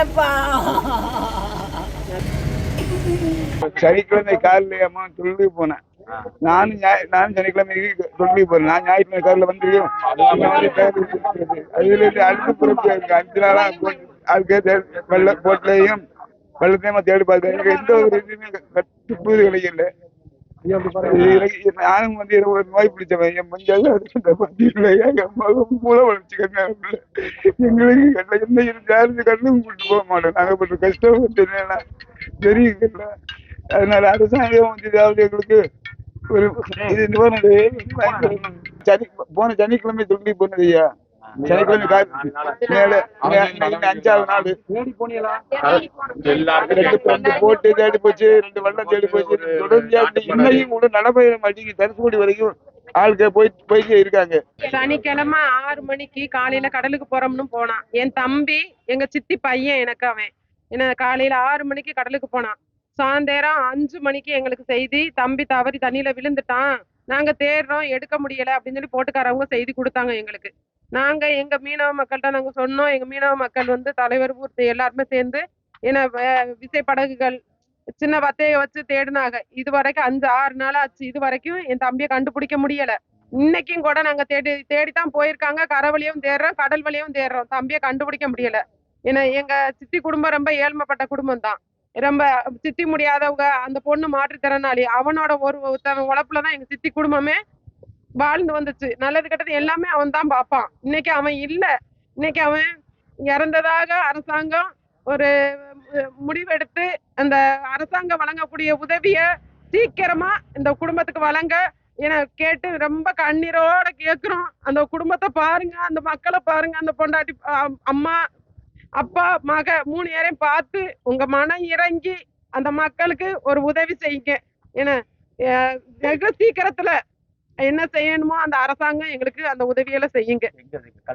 இல்லப்பா. சனிக்கிழமை காலையில அம்மா தொழிலுக்கு போனேன். நானும் சனிக்கிழமை தொழிலுக்கு போறேன். நான் ஞாயிற்றுக்கிழமை காலையில வந்துருக்கேன். அதுல இருந்து அழுது புறப்பட்டு 5 நாளா ஆளுக்கே வெள்ள போட்லையும் வெள்ளத்தையும் தேடி பார்த்தேன். எனக்கு எந்த ஒரு இதுவுமே துப்புது கிடைக்கல. நானும் ஒரு நோய் பிடிச்சவன். என் மஞ்சள் எங்க அம்மாவுக்கு மூளை வளர்ச்சிக்க எங்களுக்கு என்ன இருந்தாலும் கண்ணும் கூட்டு போக மாட்டோம். நாங்க பண்ற கஷ்டம் தெரியுங்கல்ல. அதனால அரசாங்கம் ஏதாவது எங்களுக்கு ஒரு போன சனிக்கிழமை சொல்லி போனது ஐயா. சனிக்கிழமை 5வது நாள் போட்டு தேடி போச்சு. 2 வெள்ளம் தேடி போச்சு. தொடர்ந்து இன்னையும் கூட நடைபெற மாட்டேங்குது. தனுஷ்கோடி வரைக்கும் ஆளுக்க போயிட்டே இருக்காங்க. சனிக்கிழமை 6 மணிக்கு காலையில கடலுக்கு போறோம்னு போனான். என் தம்பி எங்க சித்தி பையன் எனக்கு அவன் என்ன காலையில 6 மணிக்கு கடலுக்கு போனான். சாயந்தரம் 5 மணிக்கு எங்களுக்கு செய்தி, தம்பி தவறி தண்ணியில விழுந்துட்டான், நாங்க தேடுறோம், எடுக்க முடியல அப்படின்னு சொல்லி போட்டுக்காரவங்க செய்தி கொடுத்தாங்க எங்களுக்கு. நாங்க எங்க மீனவ மக்கள்கிட்ட நாங்க சொன்னோம். எங்க மீனவ மக்கள் தலைவர் ஊர் எல்லாருமே சேர்ந்து என்ன விசைப்படகுகள் சின்ன வத்தைய வச்சு தேடினாங்க. இது வரைக்கும் 5-6 நாள் ஆச்சு. இது வரைக்கும் என் தம்பியை கண்டுபிடிக்க முடியல. இன்னைக்கும் கூட நாங்க தேடித்தான் போயிருக்காங்க. கரை வழியும் தேடுறோம், கடல் வழியும் தேடுறோம், தம்பியை கண்டுபிடிக்க முடியல. ஏன்னா எங்க சித்தி குடும்பம் ரொம்ப ஏழ்மைப்பட்ட குடும்பம் தான். ரொம்ப சித்தி முடியாதவங்க. அந்த பொண்ணு மாற்றுத்திறனாளி. அவனோட ஒருத்தவன் உழைப்புலதான் எங்க சித்தி குடும்பமே வாழ்ந்து வந்துச்சு. நல்லது கெட்டது எல்லாமே அவன் தான் பார்ப்பான். இன்னைக்கு அவன் இல்ல. இன்னைக்கு அவன் இறந்ததாக அரசாங்கம் ஒரு முடிவெடுத்து அந்த அரசாங்கம் வழங்கக்கூடிய உதவிய சீக்கிரமா இந்த குடும்பத்துக்கு வழங்க என கேட்டு ரொம்ப கண்ணீரோட கேட்கிறோம். அந்த குடும்பத்தை பாருங்க, அந்த மக்களை பாருங்க, அந்த பொண்டாட்டி அம்மா அப்பா மக 3 பேரையும் பார்த்து உங்க மனம் இறங்கி அந்த மக்களுக்கு ஒரு உதவி செய்யுங்க. ஏன்னா வெகு சீக்கிரத்துல என்ன செய்யணுமோ அந்த அரசாங்கம் எங்களுக்கு அந்த உதவியெல்லாம் செய்யுங்க.